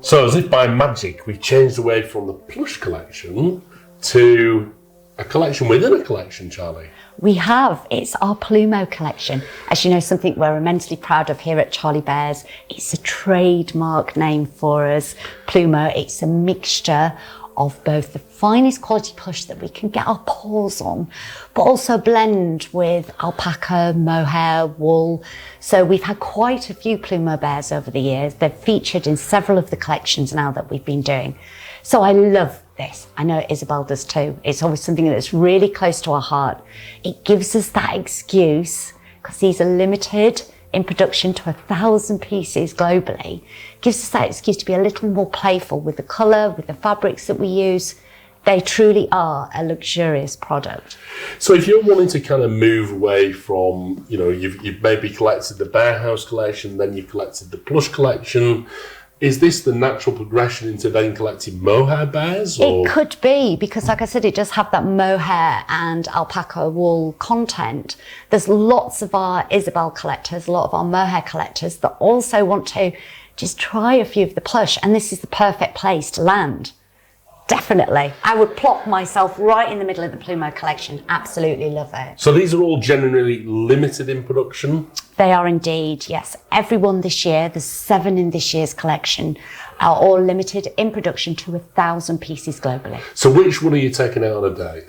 So as if by magic, we've changed away from the plush collection to a collection within a collection, Charlie. We have. It's our Plumo collection. As you know, something we're immensely proud of here at Charlie Bears. It's a trademark name for us. Plumo, it's a mixture of both the finest quality plush that we can get our paws on, but also blend with alpaca, mohair, wool. So we've had quite a few Plumo bears over the years. They've featured in several of the collections now that we've been doing. So I love this. I know Isabel does too. It's always something that's really close to our heart. It gives us that excuse, because these are limited in production to 1,000 pieces globally, gives us that excuse to be a little more playful with the colour, with the fabrics that we use. They truly are a luxurious product. So if you're wanting to kind of move away from, you know, you've maybe collected the Bear House collection, then you've collected the plush collection, is this the natural progression into then collecting mohair bears? Or? It could be, because like I said, it does have that mohair and alpaca wool content. There's lots of our Isabel collectors, a lot of our mohair collectors that also want to just try a few of the plush, and this is the perfect place to land. Definitely. I would plop myself right in the middle of the Plumo collection. Absolutely love it. So these are all generally limited in production? They are indeed, yes. Every one this year, there's 7 in this year's collection, are all limited in production to 1,000 pieces globally. So which one are you taking out on a date?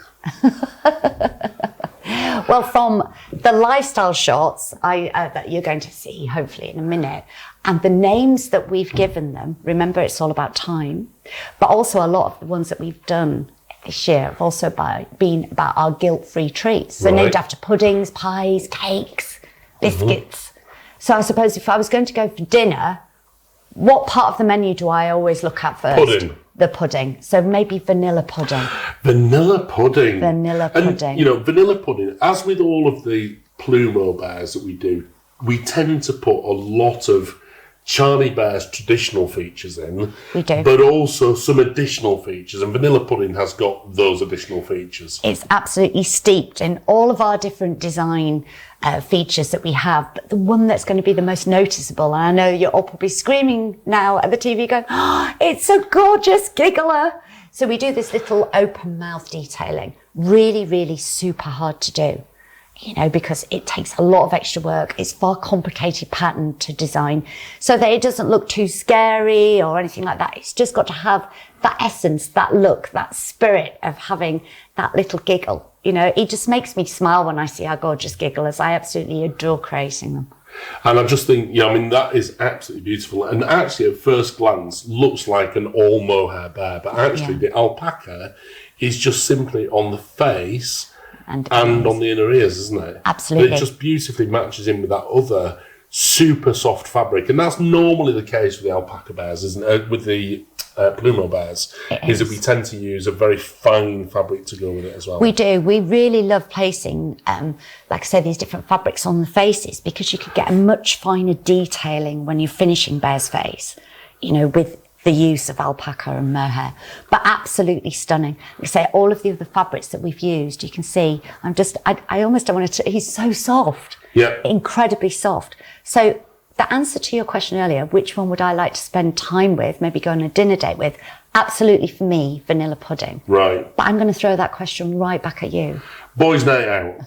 Well, from the lifestyle shots that you're going to see, hopefully in a minute, and the names that we've given them, remember it's all about time, but also a lot of the ones that we've done this year have also been about our guilt-free treats. So named after puddings, pies, cakes, biscuits. So I suppose if I was going to go for dinner, what part of the menu do I always look at first? Pudding. The pudding. So maybe vanilla pudding. Vanilla pudding. Vanilla pudding. And, you know, vanilla pudding, as with all of the Plumo bears that we do, we tend to put a lot of Charlie Bear's traditional features in. We do. But also some additional features, and vanilla pudding has got those additional features. It's absolutely steeped in all of our different design features that we have, but the one that's going to be the most noticeable, and I know you're all probably screaming now at the TV going, oh, it's a gorgeous giggler. So we do this little open mouth detailing, really, really super hard to do, you know, because it takes a lot of extra work. It's far complicated pattern to design so that it doesn't look too scary or anything like that. It's just got to have that essence, that look, that spirit of having that little giggle. You know, it just makes me smile when I see our gorgeous gigglers. I absolutely adore creating them. And I just think, yeah, I mean, that is absolutely beautiful. And actually, at first glance, looks like an all mohair bear. But actually, the alpaca is just simply on the face and on the inner ears, isn't it? Absolutely. But it just beautifully matches in with that other super soft fabric. And that's normally the case with the alpaca bears, isn't it? With the Plumo bears, is that we tend to use a very fine fabric to go with it as well. We do. We really love placing, like I say, these different fabrics on the faces, because you could get a much finer detailing when you're finishing bear's face, you know, with the use of alpaca and mohair. But absolutely stunning. Like I say, all of the other fabrics that we've used, you can see, I almost don't want to, he's so soft. Yeah. Incredibly soft. So the answer to your question earlier, which one would I like to spend time with, maybe go on a dinner date with? Absolutely, for me, vanilla pudding. Right. But I'm going to throw that question right back at you. Boys' night out.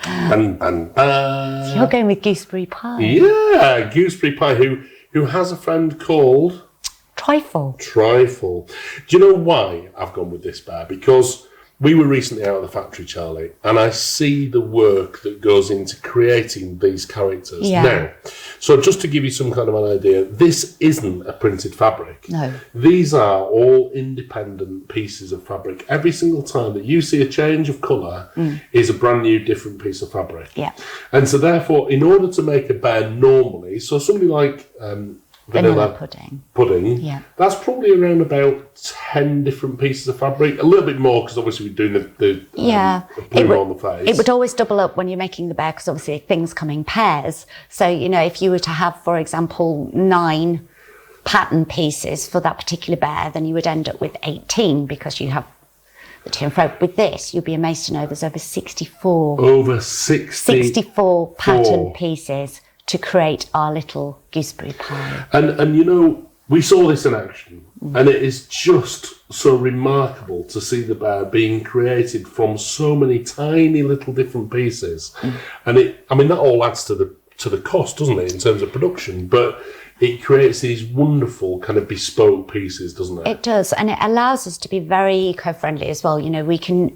So you're going with gooseberry pie. Yeah, gooseberry pie, who has a friend called... Trifle. Trifle. Do you know why I've gone with this bear? Because we were recently out of the factory, Charlie, and I see the work that goes into creating these characters. Yeah. Now, so just to give you some kind of an idea, this isn't a printed fabric. No. These are all independent pieces of fabric. Every single time that you see a change of colour is a brand new different piece of fabric. Yeah. And so therefore, in order to make a bear normally, so something like... vanilla pudding. Yeah. That's probably around about 10 different pieces of fabric. A little bit more, because obviously we're doing the Plumo on the face. It would always double up when you're making the bear, because obviously things come in pairs. So, you know, if you were to have, for example, 9 pattern pieces for that particular bear, then you would end up with 18, because you have the to and fro. With this, you'll be amazed to know there's over 64. Over 64 pattern pieces to create our little gooseberry pie. And you know, we saw this in action, and it is just so remarkable to see the bear being created from so many tiny little different pieces. And that all adds to the cost, doesn't it, in terms of production? But it creates these wonderful kind of bespoke pieces, doesn't it? It does, and it allows us to be very eco-friendly as well. You know, we can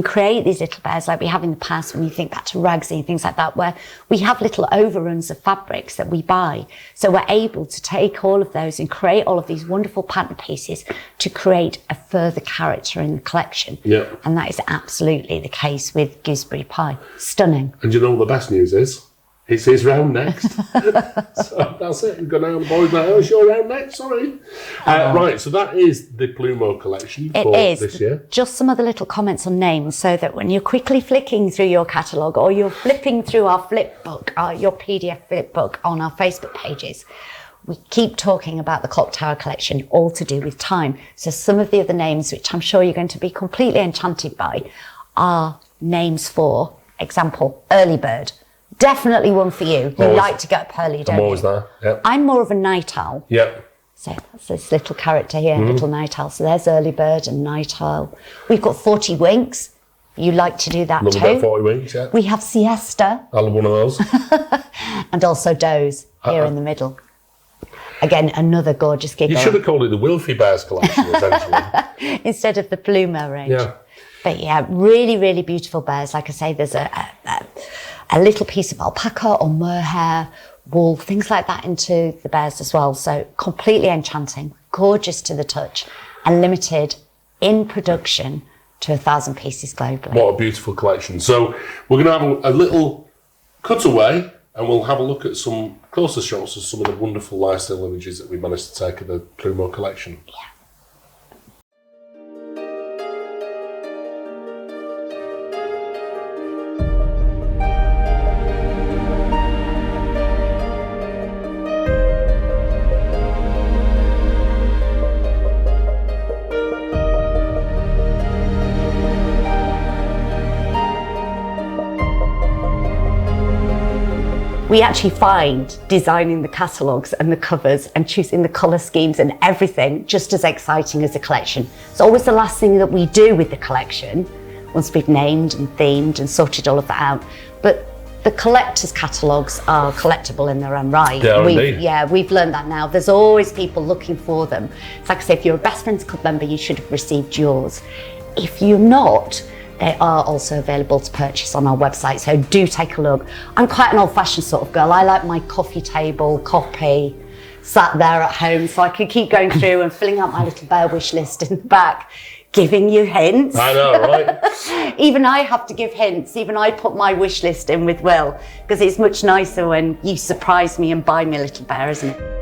create these little bears like we have in the past when you think back to Ragsy and things like that, where we have little overruns of fabrics that we buy. So we're able to take all of those and create all of these wonderful pattern pieces to create a further character in the collection. Yeah. And that is absolutely the case with gooseberry pie. Stunning. And you know what the best news is? It's his round next. So that's it. We've got now the boys now. It's your round next, sorry. Right, so that is the Plumo collection for this year. Just some other little comments on names, so that when you're quickly flicking through your catalogue or you're flipping through our flip book, your PDF flip book on our Facebook pages, we keep talking about the Clock Tower collection, all to do with time. So some of the other names, which I'm sure you're going to be completely enchanted by, are names for, example, Early Bird. Definitely one for you. You like to get up early, don't you? I'm always there. Yep. I'm more of a night owl. Yep. So that's this little character here, little night owl. So there's Early Bird and Night Owl. We've got 40 Winks. You like to do that too. Love about 40 Winks, yeah. We have Siesta. I love one of those. And also Doze here in the middle. Again, another gorgeous giggle. You should have called it the Wilfie Bears collection, essentially. Instead of the Plumo range. Yeah. But yeah, really, really beautiful bears. Like I say, there's a little piece of alpaca or mohair, wool, things like that into the bears as well. So completely enchanting, gorgeous to the touch, and limited in production to 1,000 pieces globally. What a beautiful collection. So we're going to have a little cutaway, and we'll have a look at some closer shots of some of the wonderful lifestyle images that we managed to take of the Plumo collection. Yeah. We actually find designing the catalogues and the covers and choosing the colour schemes and everything just as exciting as the collection. It's always the last thing that we do with the collection once we've named and themed and sorted all of that out. But the collectors' catalogues are collectible in their own right. They are indeed. Yeah, we've learned that now. There's always people looking for them. It's like I say, if you're a Best Friends Club member, you should have received yours. If you're not, they are also available to purchase on our website, so do take a look. I'm quite an old-fashioned sort of girl. I like my coffee table copy sat there at home, so I can keep going through and filling out my little bear wish list in the back, giving you hints. I know, right? Even I have to give hints. Even I put my wish list in with Will, because it's much nicer when you surprise me and buy me a little bear, isn't it?